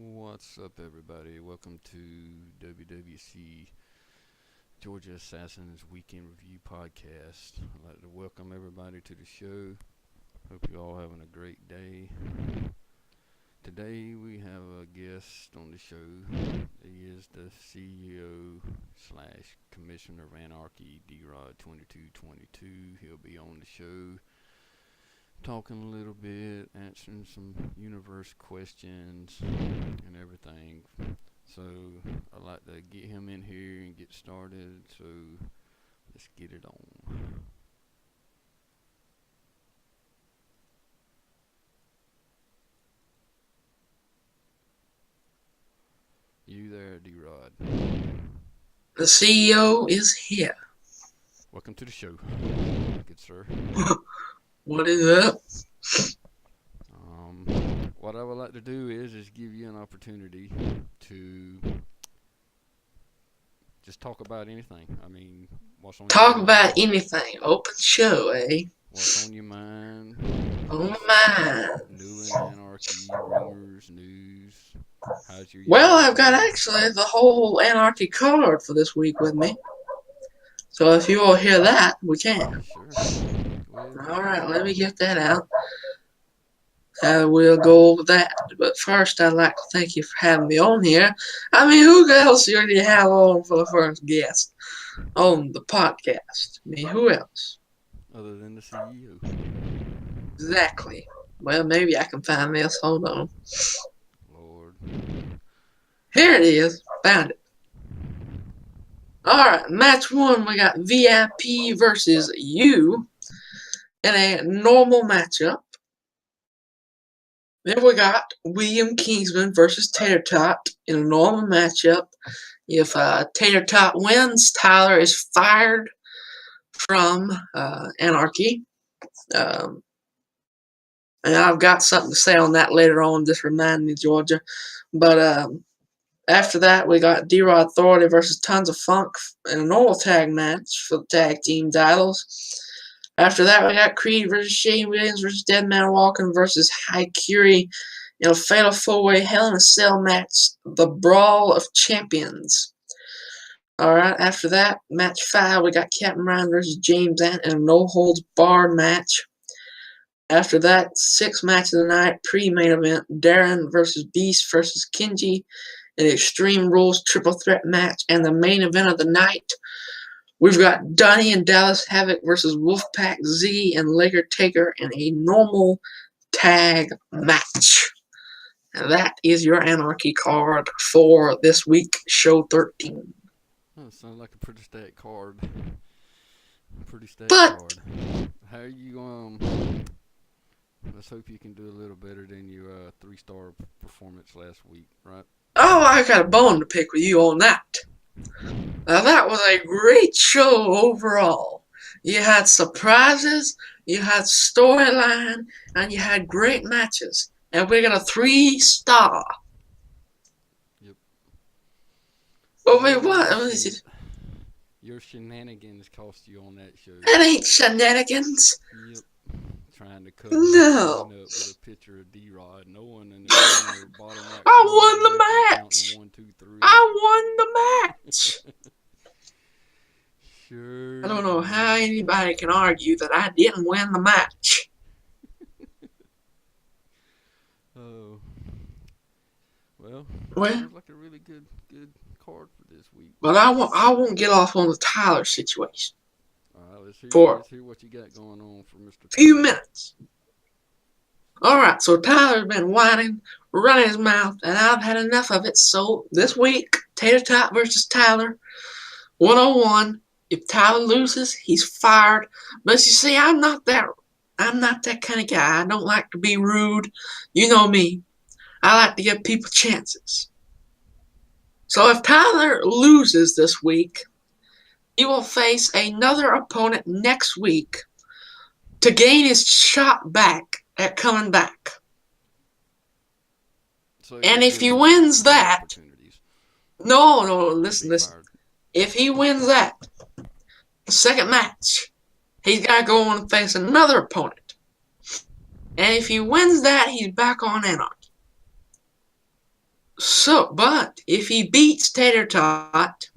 What's up, everybody? Welcome to WWC Georgia Assassins Weekend Review Podcast. I'd like to welcome everybody to the show. Hope you're all having a great day. Today we have a guest on the show. He is the CEO slash Commissioner of Anarchy, Drod2222. He'll be on the show talking a little bit, answering some universe questions and everything. So I'd like to get him in here and get started. So let's get it on. You there, D-Rod? The CEO is here. Welcome to the show, good sir. What is up? What I would like to do is give you an opportunity to just talk about anything. I mean, what's on Talk your about mind? anything. Open show, eh? What's on your mind? On my mind. New in Anarchy, rumors, news. How's your Well, year I've got going? actually the whole Anarchy card for this week with me. So if you all hear that, we can. Sure. Go ahead. Alright, let me get that out. We'll go over that. But first, I'd like to thank you for having me on here. I mean, who else do you have on for the first guest on the podcast? I mean, who else? Other than the CEO. Exactly. Well, maybe I can find this. Hold on. Lord. Here it is. Found it. Alright, match one, we got VIP versus you in a normal matchup. Then we got William Kingsman versus Tater Tot in a normal matchup. If Tater Tot wins, Tyler is fired from Anarchy. And I've got something to say on that later on. Just remind me, Georgia. But after that, we got D-Rod Authority versus Tons of Funk in a normal tag match for the tag team titles. After that, we got Creed versus Shane Williams versus Deadman Walking versus Haikiri in a Fatal 4-Way Hell in a Cell match, the Brawl of Champions. Alright, after that, match 5, we got Captain Ryan versus James Ant in a no-holds-barred match. After that, 6th match of the night, pre-main event, Darren versus Beast versus Kenji, an Extreme Rules triple threat match, and the main event of the night, we've got Donnie and Dallas Havoc versus Wolfpack Z and Laker Taker in a normal tag match. And that is your Anarchy card for this week, show 13. Oh, sounds like a pretty stacked card. But Card. How are you, let's hope you can do a little better than your 3-star performance last week, right? oh, I got a bone to pick with you on that. Now, that was a great show overall. You had surprises, you had storyline, and you had great matches. And we got a 3-star. Yep. Well, wait, what? Is it? Your shenanigans cost you on that show. That ain't shenanigans. Yep. Trying to cover No. up with a picture of D-Rod. No one in the corner, bottom right I corner, won the counting match. 1, 2, 3. I won the match. Sure. I don't know how anybody can argue that I didn't win the match. Oh. Well, Well, sounds like a really good card for this week. but I won't get off on the Tyler situation. Alright, let's For hear what you got going on for Mr. a few Tyler. minutes. Alright, so Tyler's been whining, running his mouth, and I've had enough of it. So this week, Tater Tot versus Tyler, 101. If Tyler loses, he's fired. But you see, I'm not that kind of guy. I don't like to be rude. You know me. I like to give people chances. So if Tyler loses this week, he will face another opponent next week to gain his shot back at coming back. So And if he wins that, no, listen. If he wins that, the second match, he's got to go on and face another opponent. And if he wins that, he's back on Anarchy. But if he beats Tater Tot,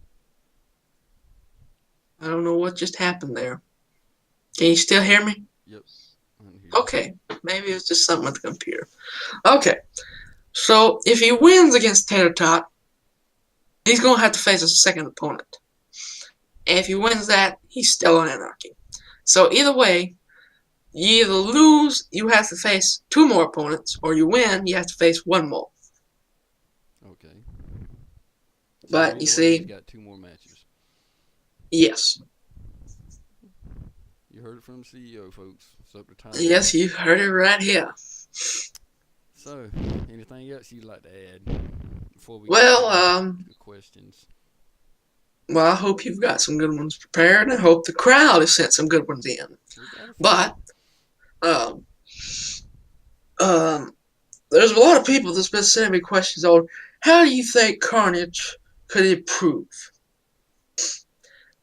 I don't know what just happened there. Can you still hear me? Yep. I'm here. Okay, maybe it's just something with the computer. Okay, so if he wins against Tater Tot, he's going to have to face a second opponent. And if he wins that, he's still on Anarchy. So either way, you either lose, you have to face 2 more opponents, or you win, you have to face 1 more. Okay. So But either you way, see, he's got 2 more matches. yes. You heard it from the CEO, folks. It's up to time. Yes, you heard it right here. So, anything else you'd like to add before we Well, get to the questions? Well, I hope you've got some good ones prepared, and I hope the crowd has sent some good ones in. We got a few. But, there's a lot of people that's been sending me questions on how do you think Carnage could improve?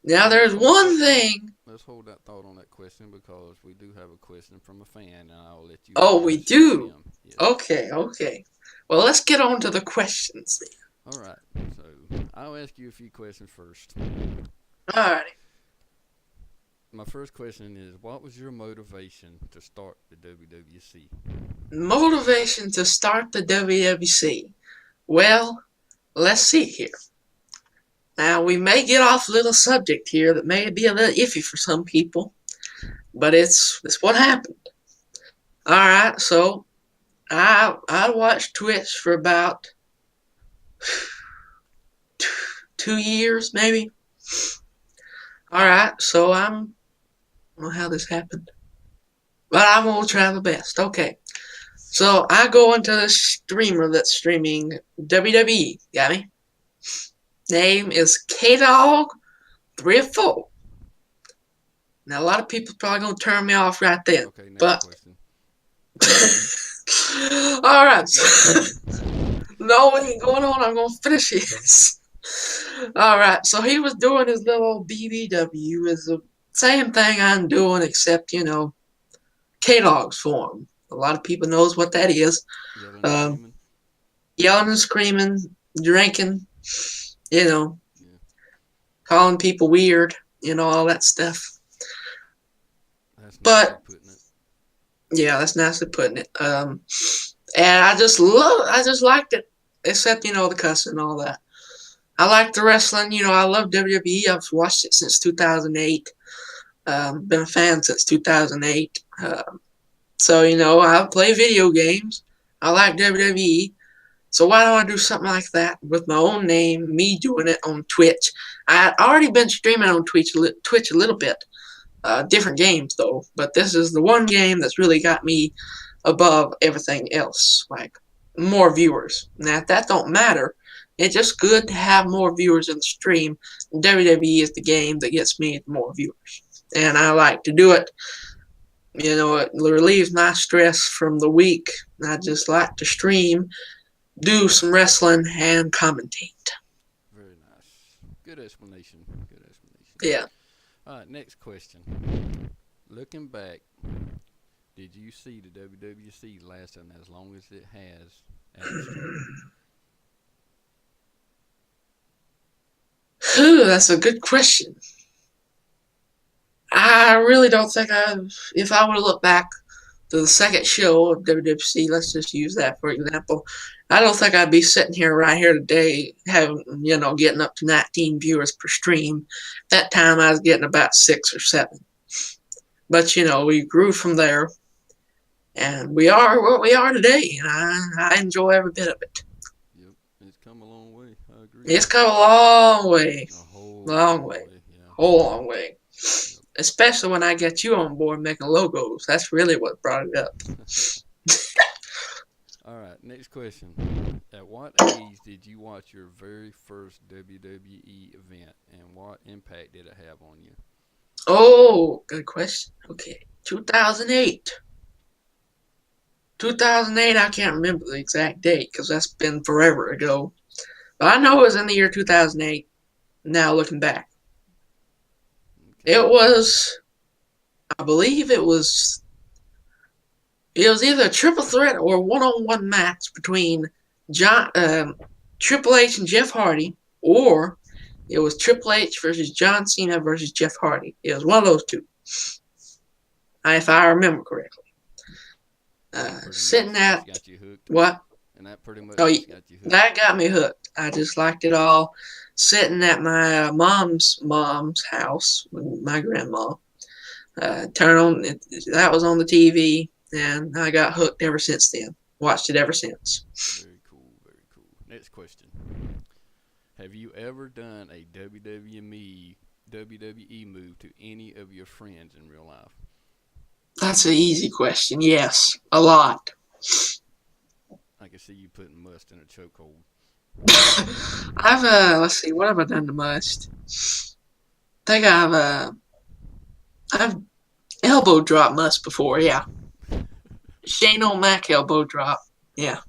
Now, there's one thing. Let's hold that thought on that question because we do have a question from a fan, and I'll let you. Oh, we do? Yes. Okay. Well, let's get on to the questions then. All right. So I'll ask you a few questions first. Alrighty. My first question is, what was your motivation to start the WWC? Motivation to start the WWC. Well, let's see here. Now, we may get off a little subject here that may be a little iffy for some people, but it's what happened. Alright, so I watched Twitch for about 2 years, maybe. Alright, so I don't know how this happened, but I'm going to try my best. Okay, so I go into the streamer that's streaming WWE, got me? Name is KDog304. Now, a lot of people probably going to turn me off right then. Okay, next But question. Alright. No, it ain't going on. I'm going to finish this. Alright, so he was doing his little BBW. It's the same thing I'm doing, except, K-Dog's form. A lot of people knows what that is. Yelling and screaming, drinking, calling people weird, all that stuff. That's But putting it. Yeah, that's nicely putting it. And I just liked it, except, the cussing and all that. I like the wrestling, I love WWE. I've watched it since 2008. Been a fan since 2008. So, I play video games. I like WWE. So why don't I do something like that with my own name, me doing it on Twitch? I had already been streaming on Twitch a little bit. Different games, though. But this is the one game that's really got me above everything else. Like, more viewers. Now, that don't matter. It's just good to have more viewers in the stream. WWE is the game that gets me more viewers. And I like to do it. It relieves my stress from the week. I just like to stream, do some wrestling, and commentate. Very nice. Good explanation. Yeah. All right, next question. Looking back, did you see the WWC lasting as long as it has? That's a good question. I really don't think if I were to look back to the second show of WWC, let's just use that for example, I don't think I'd be sitting here right here today having, getting up to 19 viewers per stream. That time I was getting about 6 or 7. But, we grew from there, and we are what we are today, and I enjoy every bit of it. Yep, it's come a long way. I agree. It's come a long way. A whole long way. Yeah. Whole long way. Yep. Especially when I get you on board making logos. That's really what brought it up. All right, next question. At what age did you watch your very first WWE event, and what impact did it have on you? Oh, good question. Okay, 2008. 2008, I can't remember the exact date because that's been forever ago. But I know it was in the year 2008, now looking back. Okay. I believe it was either a triple threat or a one-on-one match between Triple H and Jeff Hardy, or it was Triple H versus John Cena versus Jeff Hardy. It was one of those two, if I remember correctly. Sitting at got you hooked. What? And that pretty much Oh, got you hooked. that got me hooked. I just liked it all. Sitting at my mom's house with my grandma. Turn on that was on the TV, and I got hooked ever since then. Watched it ever since. Very cool, very cool. Next question. Have you ever done a WWE move to any of your friends in real life? That's an easy question. Yes, a lot. I can see you putting Must in a chokehold. Let's see, what have I done the most? I think I've elbow drop Must before, yeah. Shane O'Mac elbow drop, yeah.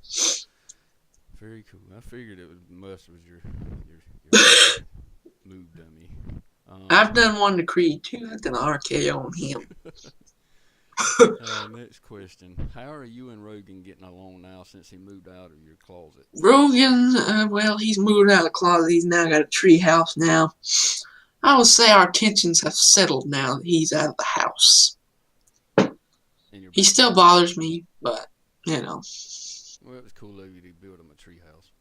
Very cool. I figured it was Must was your move dummy. I've done one to Creed too. I've done an RKO on him. Next question. How are you and Rogan getting along now since he moved out of your closet? Rogan, well, he's moved out of the closet. He's now got a tree house now. I would say our tensions have settled now that he's out of the house. He still bothers me, but, you know. Well, it was cool of you to build him a tree house.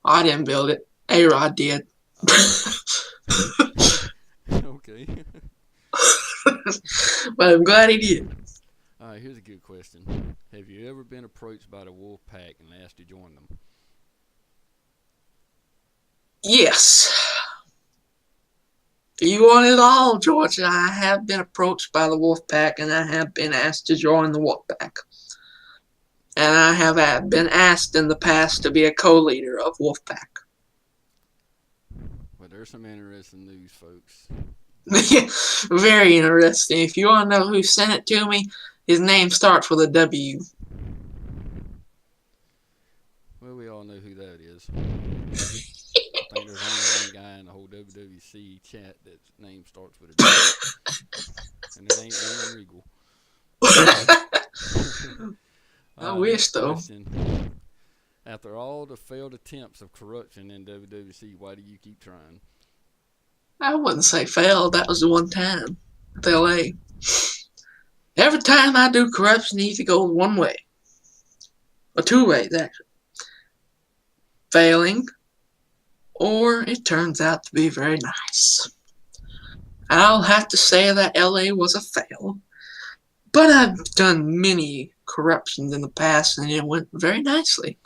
I didn't build it. A-Rod did. Okay. But I'm glad he did. Alright, here's a good question. Have you ever been approached by the Wolf Pack and asked to join them? Yes. You want it all, George. I have been approached by the Wolf Pack, and I have been asked to join the Wolf Pack. And I have been asked in the past to be a co-leader of Wolf Pack. Well, there's some interesting news, folks. Very interesting. If you want to know who sent it to me, his name starts with a W. Well, we all know who that is. I think there's only one guy in the whole WWC chat that name starts with a W. And it ain't William Regal. I wish, though. Question. After all the failed attempts of corruption in WWC, why do you keep trying? I wouldn't say failed. That was the one time with LA. Every time I do corruption, it either goes one way. Or two ways, actually. Failing, or it turns out to be very nice. I'll have to say that LA was a fail. But I've done many corruptions in the past, and it went very nicely.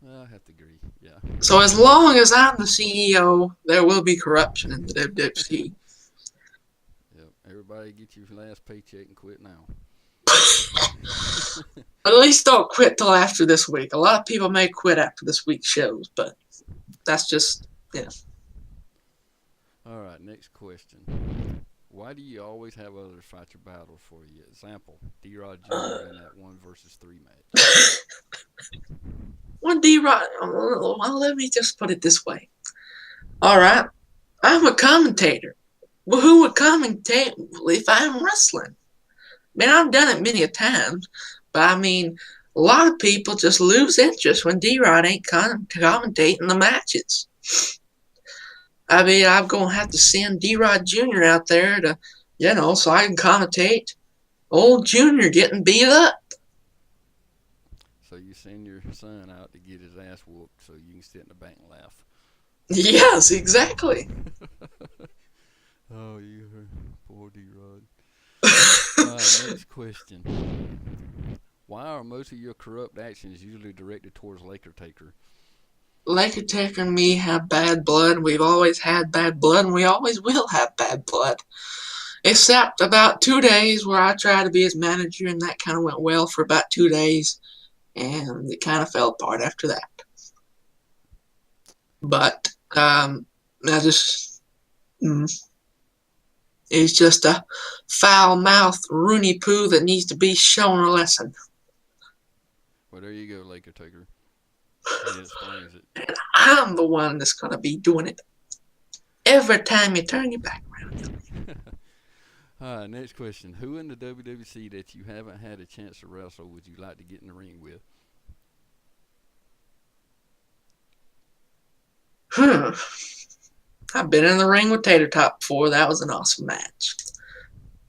I have to agree, yeah. So as long as I'm the CEO, there will be corruption in the WWC. Yep. Everybody get your last paycheck and quit now. At least don't quit till after this week. A lot of people may quit after this week's shows, but that's just, yeah. All right, next question. Why do you always have others fight your battles for you? Example, D-Rod Jr. in that 1-3 match. One D-Rod, well, let me just put it this way. All right, I'm a commentator. Well, who would commentate if I'm wrestling? I mean, I've done it many a times, but I mean, a lot of people just lose interest when D-Rod ain't commentating the matches. I mean, I'm going to have to send D-Rod Jr. out there to, so I can commentate old Jr. getting beat up. So you send your son out to get his ass whooped so you can sit in the bank and laugh. Yes, exactly. Oh, you poor D-Rod. Next question. Why are most of your corrupt actions usually directed towards Laker Taker? Laker Taker and me have bad blood. We've always had bad blood, and we always will have bad blood. Except about 2 days where I tried to be his manager, and that kind of went well for about 2 days, and it kind of fell apart after that. But he's just a foul-mouthed Rooney Poo that needs to be shown a lesson. Well, there you go, Laker Taker. He explains it. And I'm the one that's going to be doing it every time you turn your back around. All right, next question. Who in the WWC that you haven't had a chance to wrestle would you like to get in the ring with? I've been in the ring with Tater Tot before. That was an awesome match.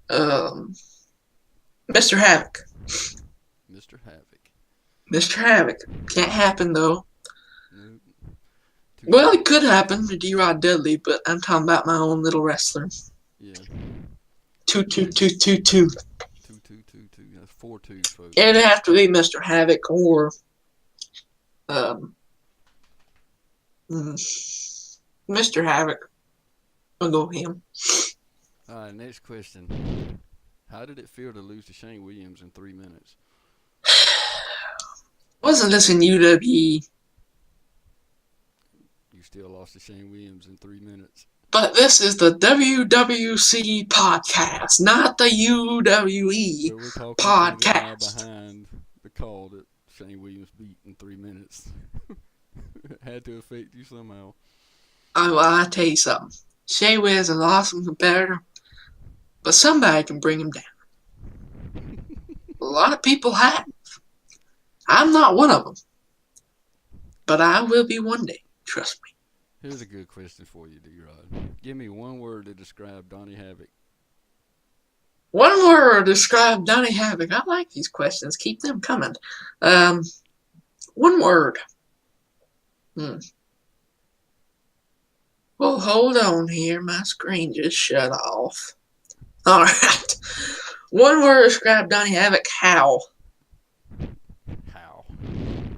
Mr. Havoc. Mr. Havoc. Mr. Havoc. Can't happen, though. Nope. Well, it could happen to D-Rod Dudley, but I'm talking about my own little wrestler. Yeah. 22222. 2222. That's 4 2s, folks. It'd have to be Mr. Havoc or Mr. Havoc. I'll go with him. Alright, next question. How did it feel to lose to Shane Williams in 3 minutes? Wasn't this in UWE? You still lost to Shane Williams in 3 minutes. But this is the WWC Podcast, not the UWE So we're talking Podcast. to the guy behind the call that Shane Williams beat in 3 minutes. It had to affect you somehow. I'll tell you something. Shane Williams is an awesome competitor, but somebody can bring him down. A lot of people have. I'm not one of them. But I will be one day. Trust me. Here's a good question for you, D-Rod. Give me one word to describe Donnie Havoc. One word to describe Donnie Havoc. I like these questions. Keep them coming. One word. Well, hold on here. My screen just shut off. All right. One word to describe Donnie Havoc. How. How?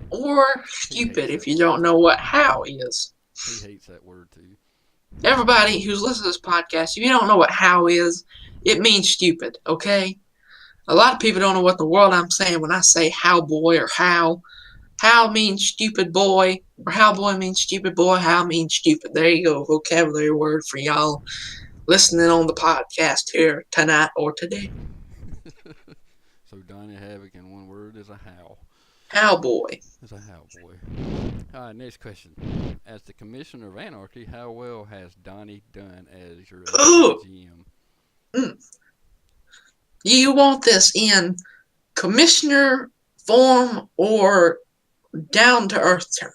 Or stupid if you don't know what how is. He hates that word too. Everybody who's listening to this podcast, if you don't know what how is, it means stupid, okay? A lot of people don't know what the world I'm saying when I say how boy or how. How means stupid boy, or how boy means stupid boy, how means stupid. There you go, vocabulary word for y'all listening on the podcast here tonight or today. So Donnie Havoc in one word is a how. How boy. Is a how boy. Alright, next question. As the commissioner of Anarchy, how well has Donnie done as your GM? You want this in commissioner form or down to earth term?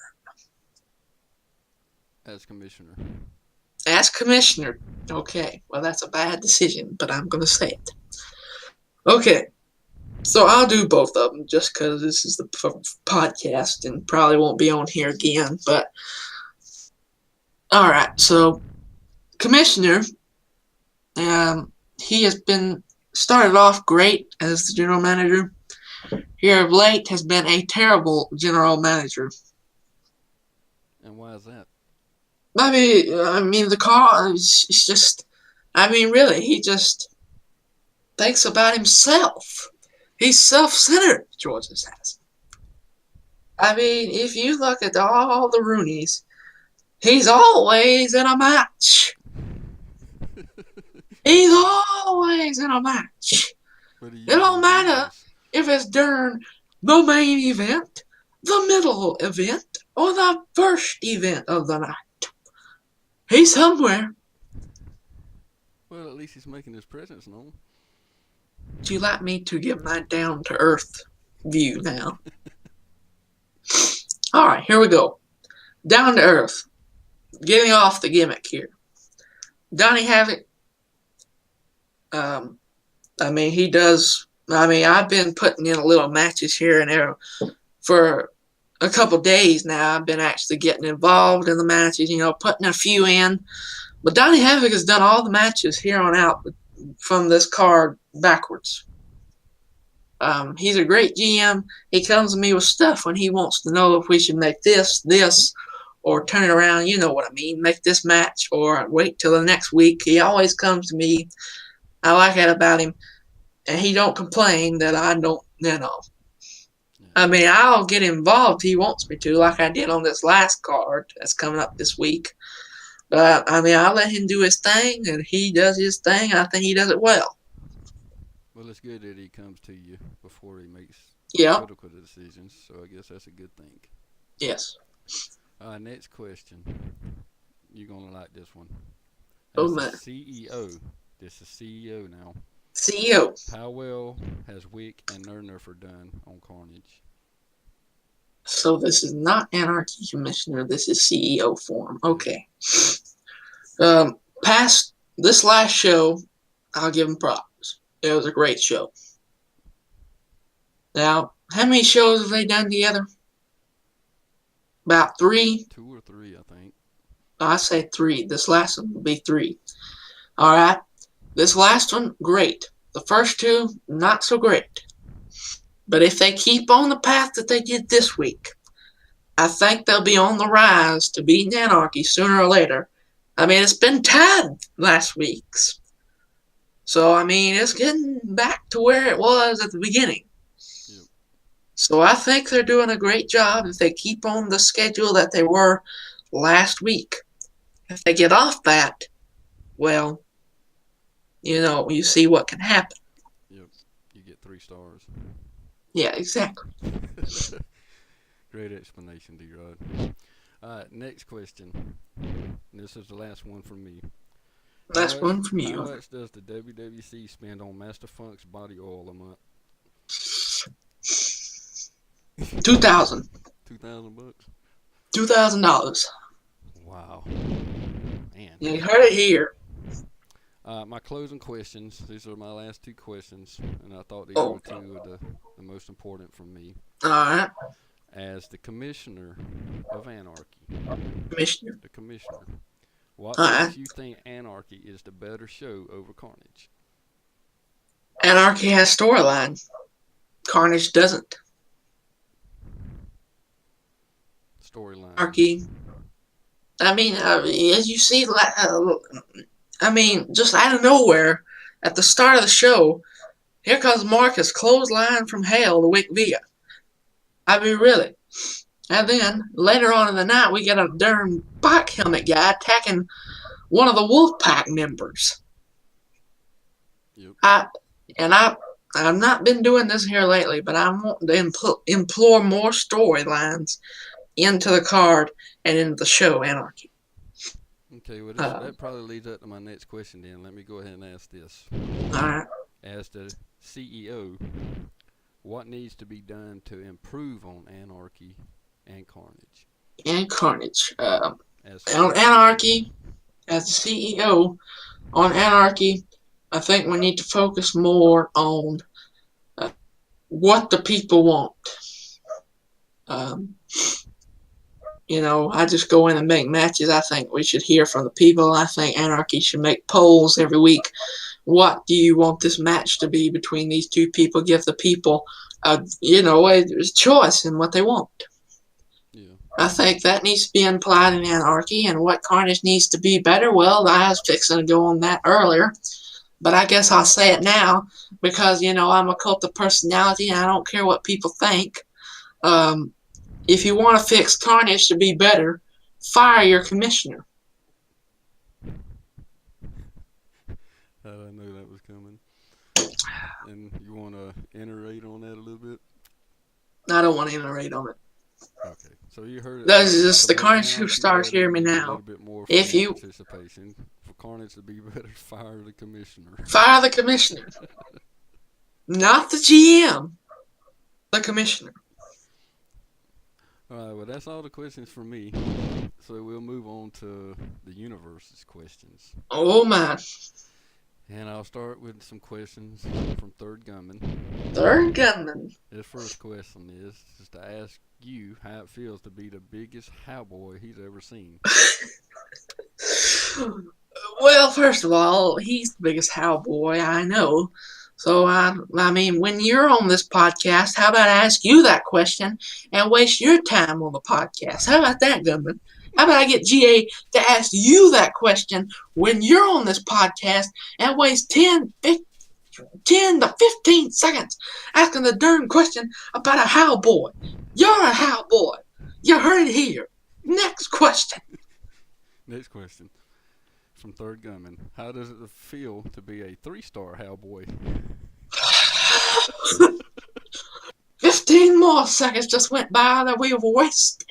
As commissioner. As commissioner. Okay, well that's a bad decision, but I'm going to say it. Okay, so I'll do both of them just because this is the podcast and probably won't be on here again, but alright, so commissioner, he has been started off great as the general manager. Here of late has been a terrible general manager. And why is that? I mean, the car is just, really, he just thinks about himself. He's self-centered, George says. If you look at all the Roonies, he's always in a match. He's always in a match. It don't matter if it's during the main event, the middle event, or the first event of the night. He's somewhere. Well, at least he's making his presence known. Would you like me to give my down-to-earth view now? Alright, here we go. Down to earth. Getting off the gimmick here. Donnie Havoc, he does, I've been putting in a little matches here and there for a couple days now. I've been actually getting involved in the matches, putting a few in. But Donnie Havoc has done all the matches here on out from this card backwards. He's a great GM. He comes to me with stuff when he wants to know if we should make this, or turn it around, you know what I mean, make this match, or wait till the next week. He always comes to me. I like that about him. And he don't complain that I don't, I'll get involved if he wants me to, like I did on this last card that's coming up this week. But, I'll let him do his thing, and he does his thing. I think he does it well. Well, it's good that he comes to you before he makes critical decisions, so I guess that's a good thing. Yes. Next question. You're going to like this one. Oh, man. CEO. This is CEO now. CEO. How well has Wick and Nernerfer done on Carnage? So this is not Anarchy Commissioner. This is CEO form. Okay. Past this last show, I'll give him props. It was a great show. Now, how many shows have they done together? About 3? 2 or 3, I think. I say 3. This last one will be 3. All right. This last one, great. The first 2, not so great. But if they keep on the path that they did this week, I think they'll be on the rise to beating Anarchy sooner or later. I mean, it's been tied last week's. So, I mean, it's getting back to where it was at the beginning. Yep. So I think they're doing a great job if they keep on the schedule that they were last week. If they get off that, well, you see what can happen. Yep. You get 3 stars. Yeah, exactly. Great explanation, D-Rod. Alright, next question. This is the last one from me. Last one from you. How much does the WWC spend on Master Funk's body oil a month? $2,000. $2,000? $2,000. Wow. Man. You heard it here. My closing questions. These are my last 2 questions, and I thought these were 2 of the most important from me. All right. As the commissioner of Anarchy. Commissioner. The commissioner. What All right. makes you think Anarchy is the better show over Carnage? Anarchy has storyline. Carnage doesn't. Storyline. Anarchy. I mean, as you see, just out of nowhere, at the start of the show, here comes Marcus clothesline from hell to Wick Via. I mean, really. And then, later on in the night, we get a darn bike helmet guy attacking one of the Wolfpack members. Yep. I've not been doing this here lately, but I want to implore more storylines into the card and into the show, Anarchy. Okay, well, that probably leads up to my next question then. Let me go ahead and ask this. All right. As the CEO, what needs to be done to improve on Anarchy and Carnage? And Carnage. On Anarchy, as the CEO, on Anarchy, I think we need to focus more on what the people want. I just go in and make matches. I think we should hear from the people. I think Anarchy should make polls every week. What do you want this match to be between these 2 people? Give the people, a choice in what they want. Yeah. I think that needs to be implied in Anarchy, and what Carnage needs to be better. Well, I was fixing to go on that earlier, but I guess I'll say it now because, I'm a cult of personality and I don't care what people think. If you want to fix Carnage to be better, fire your commissioner. I knew that was coming. And you want to iterate on that a little bit? I don't want to iterate on it. Okay, so you heard it. That's just the Carnage superstars hear me now. A little bit more if you participation for Carnage to be better, fire the commissioner. Fire the commissioner, not the GM. The commissioner. All right, well, that's all the questions for me. So we'll move on to the Universe's questions. Oh, my. And I'll start with some questions from Third Gunman. Third Gunman. His first question is to ask you how it feels to be the biggest cowboy he's ever seen. Well, first of all, he's the biggest cowboy I know. So, I mean, when you're on this podcast, how about I ask you that question and waste your time on the podcast? How about that, Gunman? How about I get GA to ask you that question when you're on this podcast and waste 10 to 15 seconds asking the darn question about a cowboy? You're a cowboy. You heard it here. Next question. Next question. From Third Gunman. How does it feel to be a 3-star cowboy? 15 more seconds just went by that we have wasted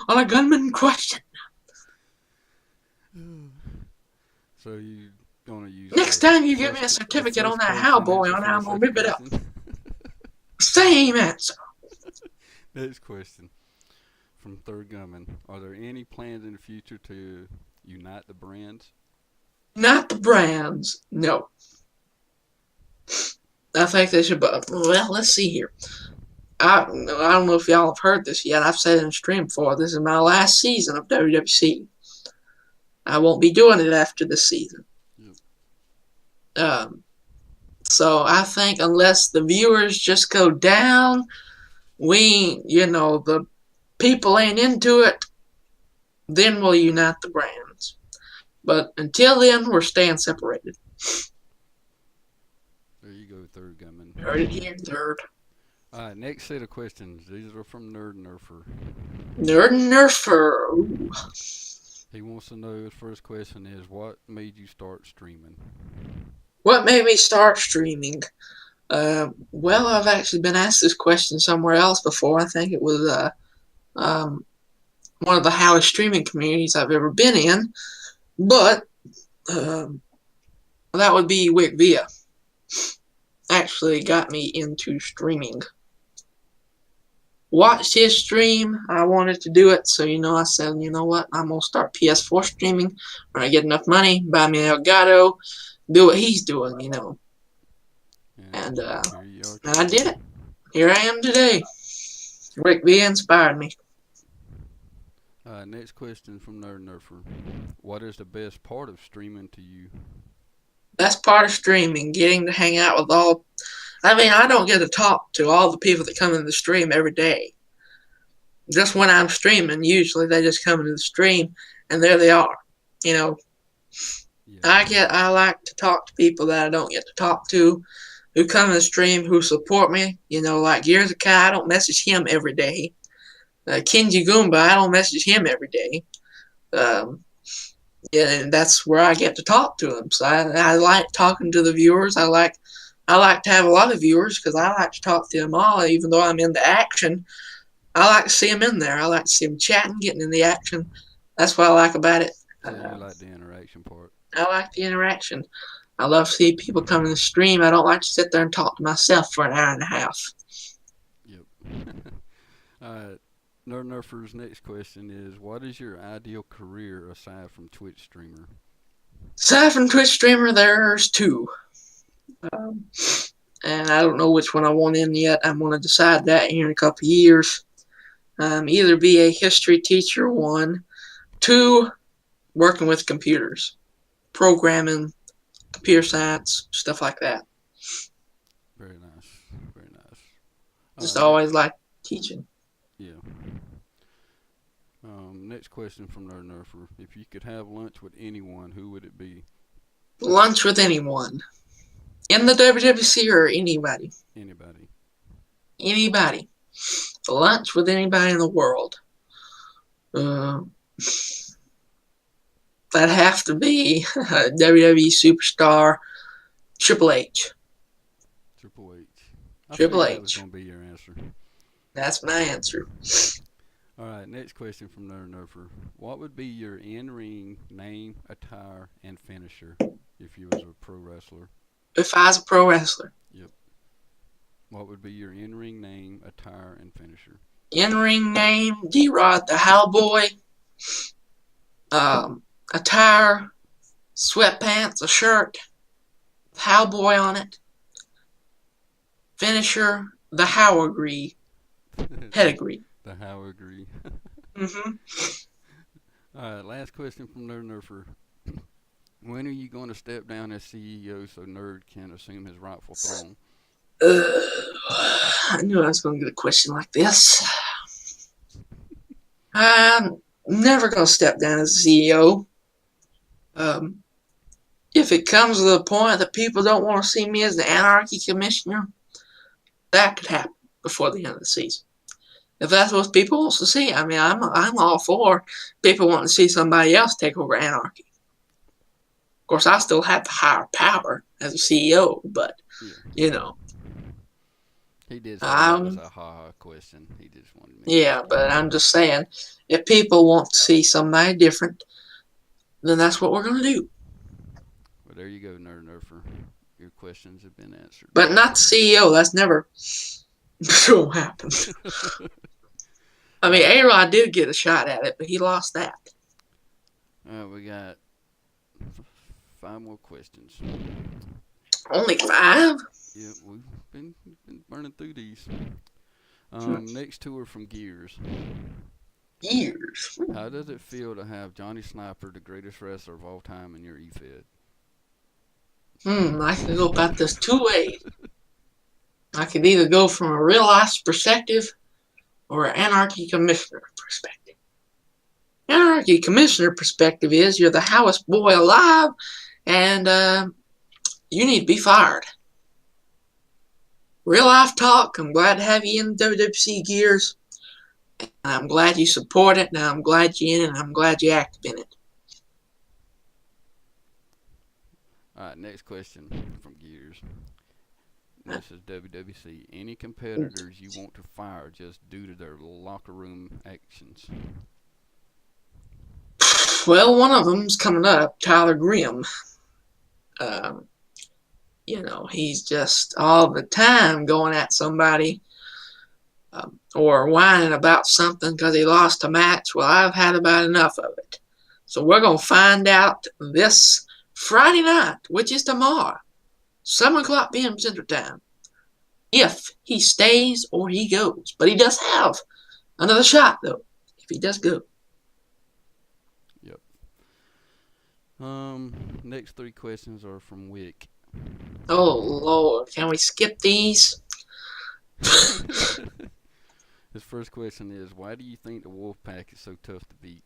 on a gunman question. So you gonna use next time you give me a certificate on that cowboy on how I'm gonna rip it up. Same answer. Next question. from Third Gunman. Are there any plans in the future to unite the brands? Not the brands. No. I think they should. Well, let's see here. I don't know if y'all have heard this yet. I've said it in stream before. This is my last season of WWC. I won't be doing it after this season. So I think unless the viewers just go down, the people ain't into it, then we'll unite the brands. But until then, we're staying separated. There you go, Third Gunman. Heard it here, Third. Alright, next set of questions. These are from Nerd Nerfer. Nerd Nerfer. Ooh. He wants to know, his first question is, what made you start streaming? What made me start streaming? Well, I've actually been asked this question somewhere else before. I think it was one of the highest streaming communities I've ever been in. But that would be Wickvia. Actually got me into streaming. Watched his stream. I wanted to do it, so I said, you know what? I'm gonna start PS4 streaming when I get enough money. Buy me an Elgato. Do what he's doing, Yeah, And here you are. I did it. Here I am today. Wickvia inspired me. Next question from Nerd Nerfer. What is the best part of streaming to you? Best part of streaming, getting to hang out with all. I don't get to talk to all the people that come in the stream every day. Just when I'm streaming, usually they just come into the stream, and there they are. Yeah. I like to talk to people that I don't get to talk to, who come in the stream, who support me. Like Gears of Kai, I don't message him every day. Kenji Goomba, I don't message him every day. And that's where I get to talk to them. So I like talking to the viewers. I like to have a lot of viewers because I like to talk to them all, even though I'm in the action. I like to see them in there. I like to see them chatting, getting in the action. That's what I like about it. So you like the interaction part? I like the interaction. I love to see people come in the stream. I don't like to sit there and talk to myself for an hour and a half. Yep. Nerd Nerfer's next question is, what is your ideal career aside from Twitch streamer? Aside from Twitch streamer, there's two. And I don't know which one I want in yet. I'm going to decide that here in a couple of years. Either be a history teacher, one. Two, working with computers. Programming, computer science, stuff like that. Very nice. Very nice. Just always like teaching. Yeah. Next question from Nerd Nerfer. If you could have lunch with anyone, who would it be? Lunch with anyone. In the WWC or anybody? Anybody. Anybody. Lunch with anybody in the world. That'd have to be WWE superstar Triple H. Triple H. Triple That was H. going to be your answer. That's my answer. Alright, next question from Nerd Nerfer. What would be your in-ring name, attire, and finisher if you was a pro wrestler? If I was a pro wrestler. Yep. What would be your in-ring name, attire, and finisher? In-ring name, D-Rod the Howboy. Attire, sweatpants, a shirt, Howboy on it. Finisher, the Howagree. Pedigree. The Howagree. Alright, last question from Nerd Nerfer. When are you going to step down as CEO so Nerd can assume his rightful throne? I knew I was going to get a question like this. I'm never going to step down as CEO. If it comes to the point that people don't want to see me as the Anarchy commissioner, that could happen before the end of the season. If that's what people want to see, I'm all for people wanting to see somebody else take over Anarchy. Of course, I still have the higher power as a CEO, but, He did say that was a ha-ha question. He just wanted me. Yeah, but I'm just saying, if people want to see somebody different, then that's what we're going to do. Well, there you go, Nerd Nerfer. Your questions have been answered. But not the CEO. That's never going to happen. I mean, A-Rod did get a shot at it, but he lost that. We got 5 more questions. Only 5? Yeah, we've been burning through these. Next two are from Gears. Gears. How does it feel to have Johnny Sniper, the greatest wrestler of all time, in your EFED? I can go about this 2 ways. I could either go from a real life perspective or an Anarchy commissioner perspective. Anarchy commissioner perspective is you're the hottest boy alive and you need to be fired. Real life talk, I'm glad to have you in WWC Gears. And I'm glad you support it, and I'm glad you're in it, and I'm glad you're active in it. Alright, next question from Gears. This is WWC. Any competitors you want to fire just due to their locker room actions? Well, one of them's coming up, Tyler Grimm. He's just all the time going at somebody or whining about something because he lost a match. Well, I've had about enough of it. So we're going to find out this Friday night, which is tomorrow, 7 o'clock p.m. Central Time, if he stays or he goes. But he does have another shot, though, if he does go. Yep. Next 3 questions are from Wick. Oh, Lord. Can we skip these? His first question is, why do you think the Wolfpack is so tough to beat?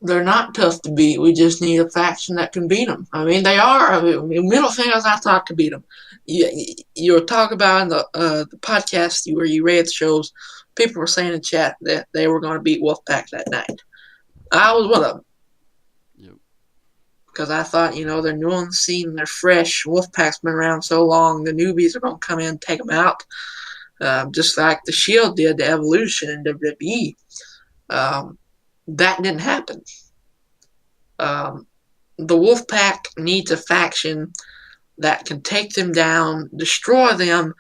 They're not tough to beat. We just need a faction that can beat them. I mean, they are. I mean, Middle Fingers, I thought, to beat them. You talk about in the podcast where you read the shows, people were saying in chat that they were going to beat Wolfpack that night. I was one of them. Yep. Because I thought, they're new on the scene, they're fresh. Wolfpack's been around so long, the newbies are going to come in and take them out. Just like the Shield did to Evolution in WWE. That didn't happen. The Wolfpack needs a faction that can take them down, destroy them,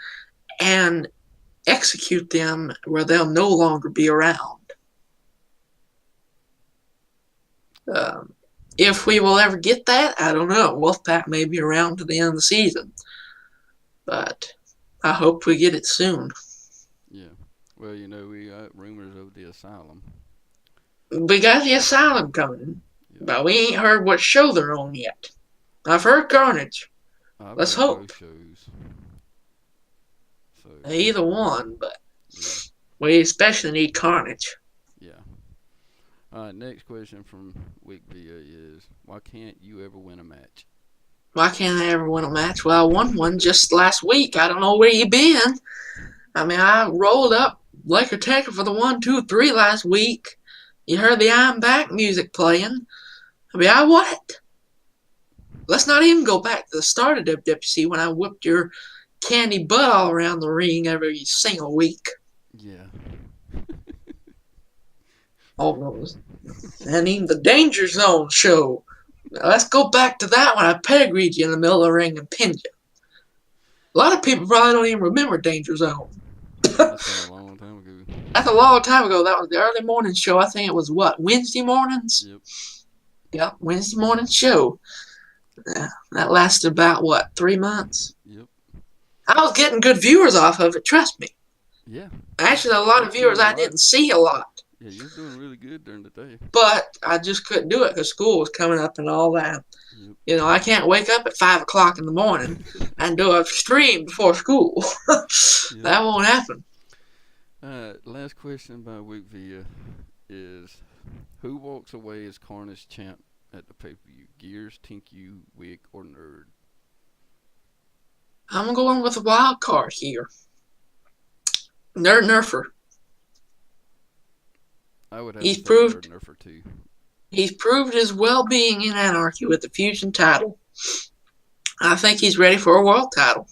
and execute them where they'll no longer be around. If we will ever get that, I don't know. Wolfpack may be around to the end of the season. But I hope we get it soon. Yeah. Well, we got rumors of the Asylum. We got the Asylum coming, but we ain't heard what show they're on yet. I've heard Carnage. Let's hope. Both shows. So, Either one, but we especially need Carnage. Yeah. Alright, next question from Wick Via is, why can't you ever win a match? Why can't I ever win a match? Well, I won one just last week. I don't know where you been. I mean, I rolled up Laker Taker for the 1, 2, 3 last week. You heard the I'm Back music playing. I mean, I won it. Let's not even go back to the start of WWC when I whipped your candy butt all around the ring every single week. Yeah. Almost. And even the Danger Zone show. Let's go back to that when I pedigreed you in the middle of the ring and pinned you. A lot of people probably don't even remember Danger Zone. That's been a long time ago. That's a long time ago. That was the early morning show. I think it was, Wednesday mornings? Yep. Yep, Wednesday morning show. That lasted about, 3 months? Yep. I was getting good viewers off of it, trust me. Yeah. Actually, a lot of viewers I didn't see a lot. Yeah, you're doing really good during the day. But I just couldn't do it because school was coming up and all that. Yep. I can't wake up at 5 o'clock in the morning and do a stream before school. Yep. That won't happen. Last question by Wick Via is, who walks away as Carnage champ at the pay-per-view? Gears, TQ, Wick, or Nerd? I'm going with a wild card here. Nerd Nerfer. I would have He's to say proved- Nerd Nerfer too. He's proved his well-being in Anarchy with the Fusion title. I think he's ready for a world title.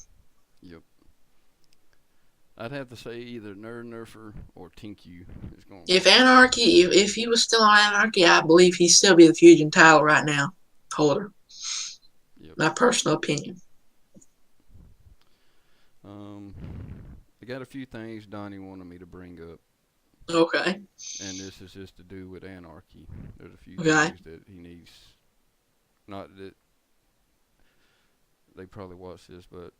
Yep. I'd have to say either Nerd Nerfer or TQ is going. If Anarchy, if he was still on Anarchy, I believe he'd still be the Fusion title right now holder. Yep. My personal opinion. I got a few things Donnie wanted me to bring up. Okay. And this is just to do with Anarchy. There's a few Okay. things that he needs. Not that they probably watch this, but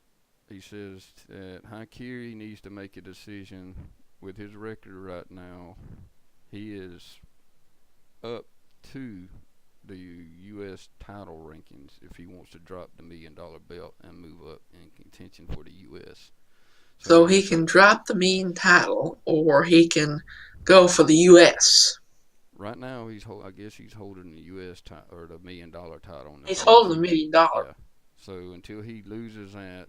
he says that Haikiri needs to make a decision with his record right now. He is up to the U.S. title rankings if he wants to drop the $1 million belt and move up in contention for the U.S. So I So he guess can that drop the mean title, or he can go for the U.S. right now I guess he's holding the U.S. or the $1 million title in the He's holding WWC. $1 million. Yeah. So until he loses that,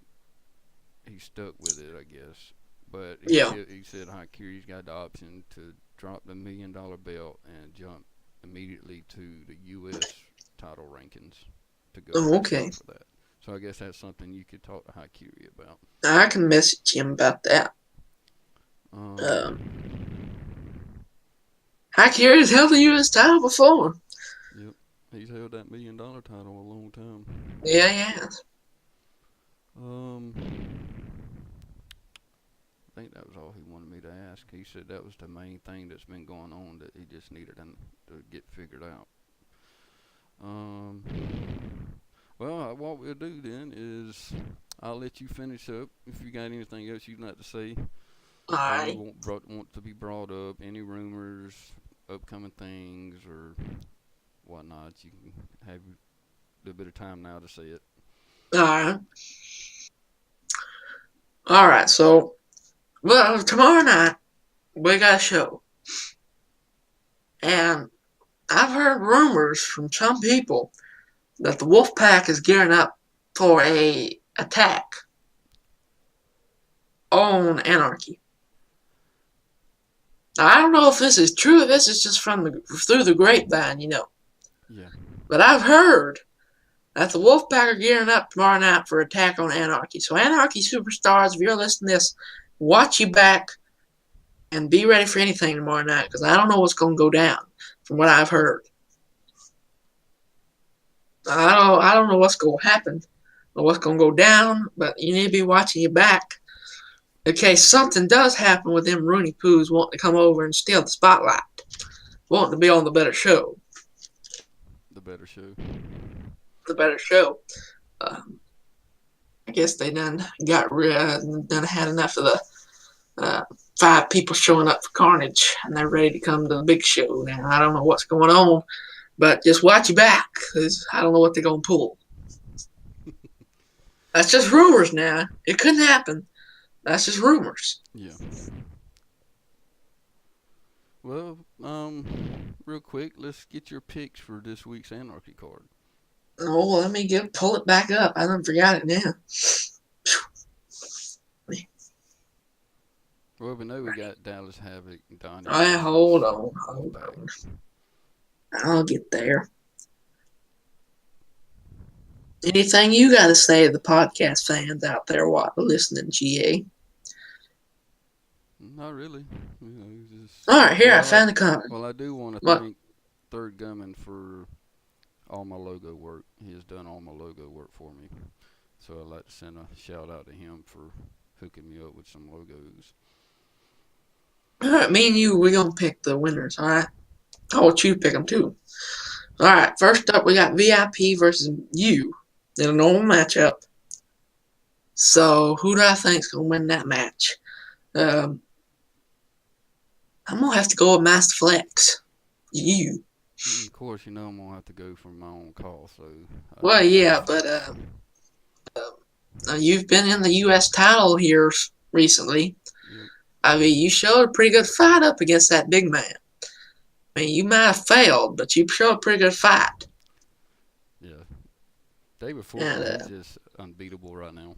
he's stuck with it, I guess. But Yeah. he said Haikiri's got the option to drop the $1 million belt and jump immediately to the U.S. title rankings to go Oh, back okay. up for that. So I guess that's something you could talk to Haikiri about. I can message him about that. Um, Haikiri's held the U.S. title before. yep, he's held that $1 million title a long time. Yeah, yeah. Um, I think that was all he wanted me to ask. He said that was the main thing that's been going on that he just needed to get figured out. Um, well, what we'll do then is I'll let you finish up. If you got anything else you'd like to say, All or you right. want to be brought up, any rumors, upcoming things, or whatnot, you can have a little bit of time now to say it. All right. All right. So, well, tomorrow night we got a show, and I've heard rumors from some people that the Wolfpack is gearing up for a attack on Anarchy. Now, I don't know if this is true. If this is just through the grapevine, Yeah. But I've heard that the Wolfpack are gearing up tomorrow night for attack on Anarchy. So, Anarchy superstars, if you're listening to this, watch your back and be ready for anything tomorrow night, because I don't know what's going to go down from what I've heard. I don't know what's going to happen or what's going to go down, but you need to be watching your back in case something does happen with them Rooney Poos wanting to come over and steal the spotlight, wanting to be on the better show. The better show. The better show. I guess they done had enough of the 5 people showing up for Carnage, and they're ready to come to the big show now. I don't know what's going on, but just watch your back, because I don't know what they're going to pull. That's just rumors now. It couldn't happen. That's just rumors. Yeah. Well, real quick, let's get your picks for this week's Anarchy card. Oh, let me pull it back up. I done forgot it now. Well, we know we got Dallas Havoc and Donnie. Oh, yeah, hold on. I'll get there. Anything you got to say to the podcast fans out there listening, GA? Not really. Just, all right, here, I found the comment. Well, I do want to thank Third Gunman for all my logo work. He has done all my logo work for me. So I'd like to send a shout out to him for hooking me up with some logos. All right, me and you, we're going to pick the winners, all right? I'll let you pick them, too. All right, first up, we got VIP versus you in a normal matchup. So, who do I think is going to win that match? I'm going to have to go with Master Flex. You. Of course, you know I'm going to have to go for my own call. So. Well, yeah, but you've been in the U.S. title here recently. Yep. I mean, you showed a pretty good fight up against that big man. I mean, you might have failed, but you showed a pretty good fight. Yeah. David Fortune is just unbeatable right now.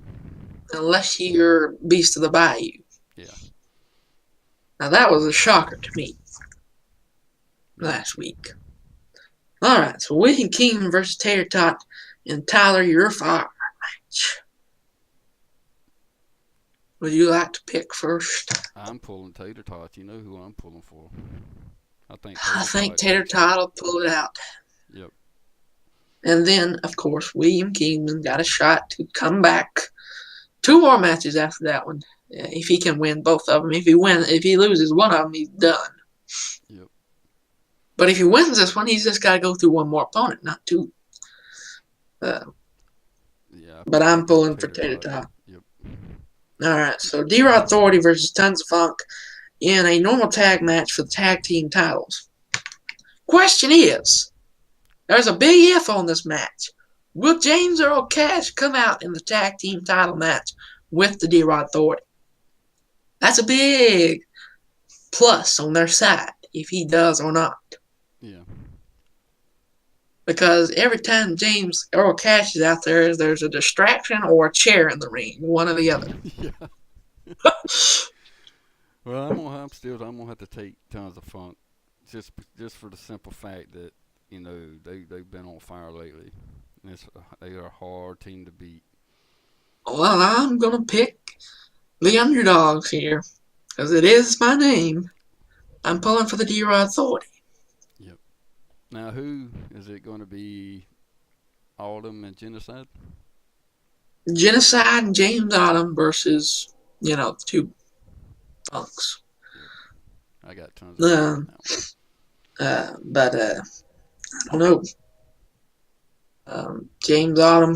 Unless you're Beast of the Bayou. Yeah. Now, that was a shocker to me last week. All right, so Wicked Kingdom versus Tater Tot and Tyler, Your Fire match. Would you like to pick first? I'm pulling Tater Tot. You know who I'm pulling for. I think Tater Tot will pull it out. Yep. And then, of course, William Kingman got a shot to come back. 2 more matches after that one. if he can win both of them. If he loses one of them, he's done. Yep. But if he wins this one, he's just got to go through one more opponent, not two. But I'm pulling for Tater Tot. Yep. All right, so D-Rod Authority versus Tons of Funk in a normal tag match for the tag team titles. Question is, there's a big if on this match. Will James Earl Cash come out in the tag team title match with the D-Rod Authority? That's a big plus on their side, if he does or not. Yeah. Because every time James Earl Cash is out there, there's a distraction or a chair in the ring, one or the other. Yeah. Well, I'm gonna have to take Tons of Funk, just for the simple fact that they've been on fire lately. They are a hard team to beat. Well, I'm gonna pick the underdogs here, because it is my name. I'm pulling for the D-Rod Authority. Yep. Now, who is it going to be? Autumn and Genocide? Genocide and James Autumn versus, the two Funks. Yep. I got Tons of Funk. But I don't know. James Autumn,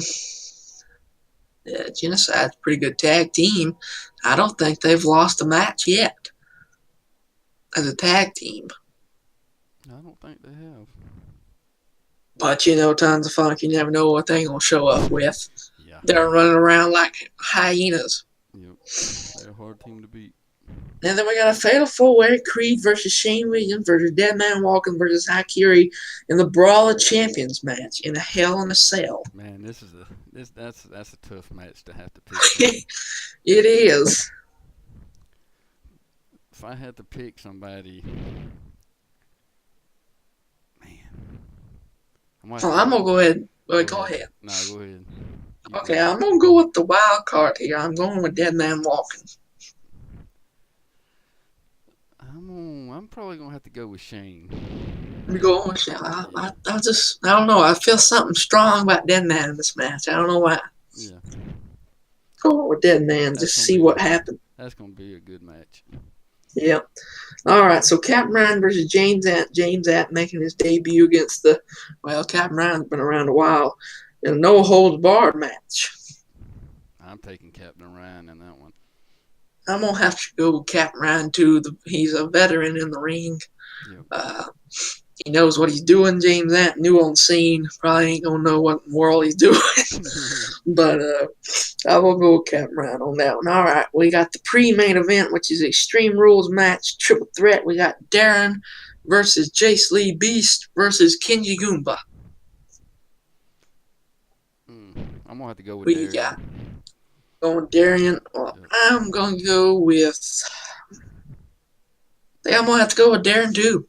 Genocide's a pretty good tag team. I don't think they've lost a match yet as a tag team. I don't think they have. But Tons of Funk, you never know what they're gonna show up with. Yeah. They're running around like hyenas. Yep. They're a hard team to beat. And then we got a fatal four-way: Creed versus Shane Williams versus Deadman Walken versus Haikiri in the Brawl of Champions match in a Hell in a Cell. Man, that's a tough match to have to pick. It is. If I had to pick somebody, man, I'm gonna go ahead. Go ahead. No, go ahead. Okay, I'm gonna go with the wild card here. I'm going with Deadman Walken. I'm probably gonna have to go with Shane. I'm going with Shane. I don't know. I feel something strong about Deadman in this match. I don't know why. Yeah. Go with Deadman. Just see what happens. That's gonna be a good match. Yep. All right. So Captain Ryan versus James Att making his debut against Captain Ryan's been around a while in a no holds barred match. I'm taking Captain Ryan in that one. I'm gonna have to go with Captain Ryan too. He's a veteran in the ring. Yep. He knows what he's doing. James Att, new on scene, probably ain't gonna know what in the world he's doing. But I will go with Captain Ryan on that one. All right, we got the pre-main event, which is Extreme Rules match, triple threat. We got Darren versus Jace Lee Beast versus Kenji Goomba. I'm gonna have to go with Who Darren. you got? Going with Darren. Well, yep. I'm gonna go with. I think I'm gonna have to go with Darren too.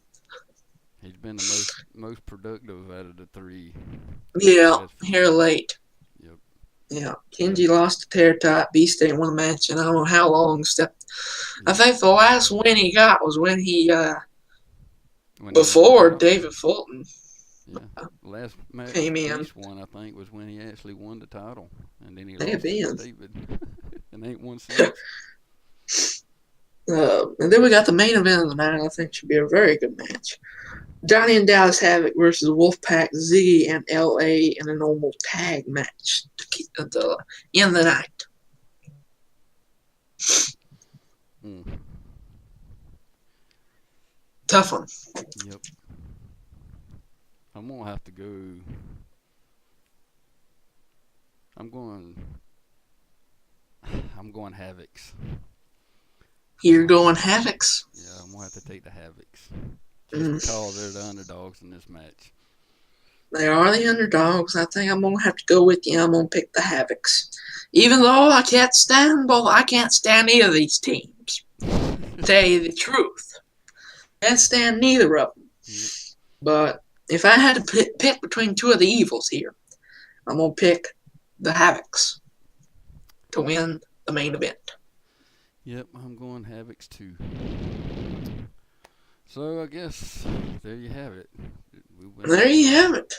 He's been the most productive out of the three. Yeah, here late. Yep. Yeah, Kenji lost to Tater Tot. Beast ain't won the match, and I don't know how long. I think the last win he got was when he before David Fulton. Yeah, last match came in. Beast won, I think, was when he actually won the title, and then he lost to David, and ain't won since. And then we got the main event of the night. I think should be a very good match. Johnny and Dallas Havoc versus Wolfpack, Ziggy, and LA in a normal tag match to end the night. Tough one. Yep. I'm gonna have to go. I'm going Havocs. You're going Havocs? Yeah, I'm gonna have to take the Havocs. Just because they're the underdogs in this match. They are the underdogs. I think I'm gonna have to go with you. I'm gonna pick the Havocs. Even though I can't stand either of these teams. To tell you the truth. Can't stand neither of them. Yep. But if I had to pick between two of the evils here, I'm going to pick the Havocs to win the main event. Yep, I'm going Havocs too. So I guess there you have it. There you have it.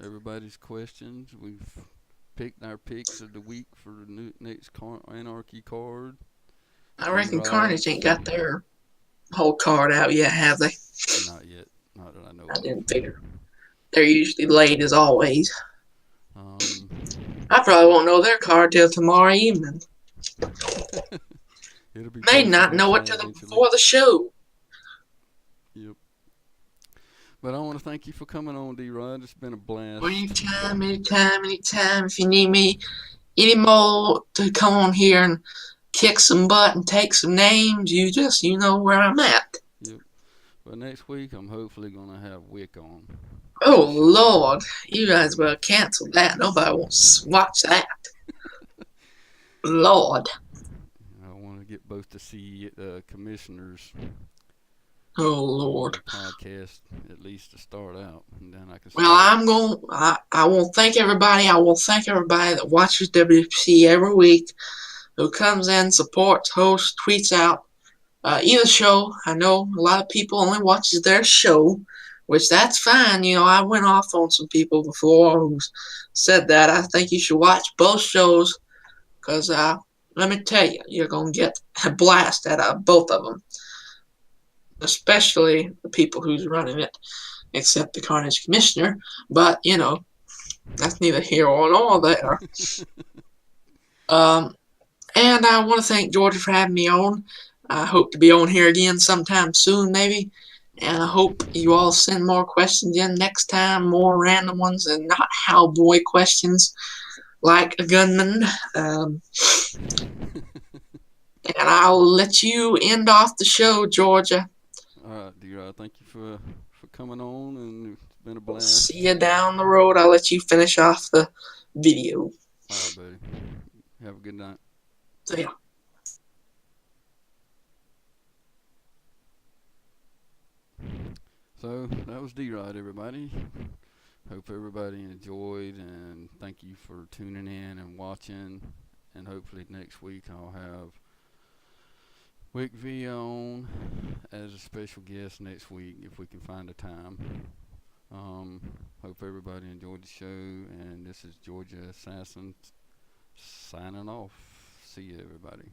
Everybody's questions. We've picked our picks of the week for the next Anarchy card. I reckon D-Rod. Carnage ain't got their whole card out yet, have they? Not yet. Not that I know I of. didn't figure. They're usually late as always. Um, I probably won't know their card till tomorrow evening. it'll be May posted not in know chat it till eventually. before the show. Yep. But I want to thank you for coming on, D-Rod. It's been a blast. Anytime. If you need me any more to come on here and kick some butt and take some names, you know where I'm at. Yep. But next week, I'm hopefully going to have Wick on. Oh, Lord. You guys better cancel that. Nobody wants to watch that. Lord. I want to get both the commissioners Oh, on Lord. the podcast, at least to start out. And then I can Well, I will thank everybody. I will thank everybody that watches WWC every week, who comes in, supports, hosts, tweets out either show. I know a lot of people only watches their show, which that's fine. You know, I went off on some people before who said that. I think you should watch both shows because let me tell you, you're going to get a blast out of both of them, especially the people who's running it, except the Carnage Commissioner. But, you know, that's neither here nor there. And I want to thank Georgia for having me on. I hope to be on here again sometime soon, maybe. And I hope you all send more questions in next time, more random ones and not cowboy questions like a gunman. And I'll let you end off the show, Georgia. All right, D-Rod. Thank you for coming on, and it's been a blast. See you down the road. I'll let you finish off the video. All right, buddy. Have a good night. See ya. So that was D-Rod, everybody. Hope everybody enjoyed, and thank you for tuning in and watching. And hopefully next week I'll have Wick V on as a special guest next week if we can find a time. Hope everybody enjoyed the show, and this is Georgia Assassin signing off. See you, everybody.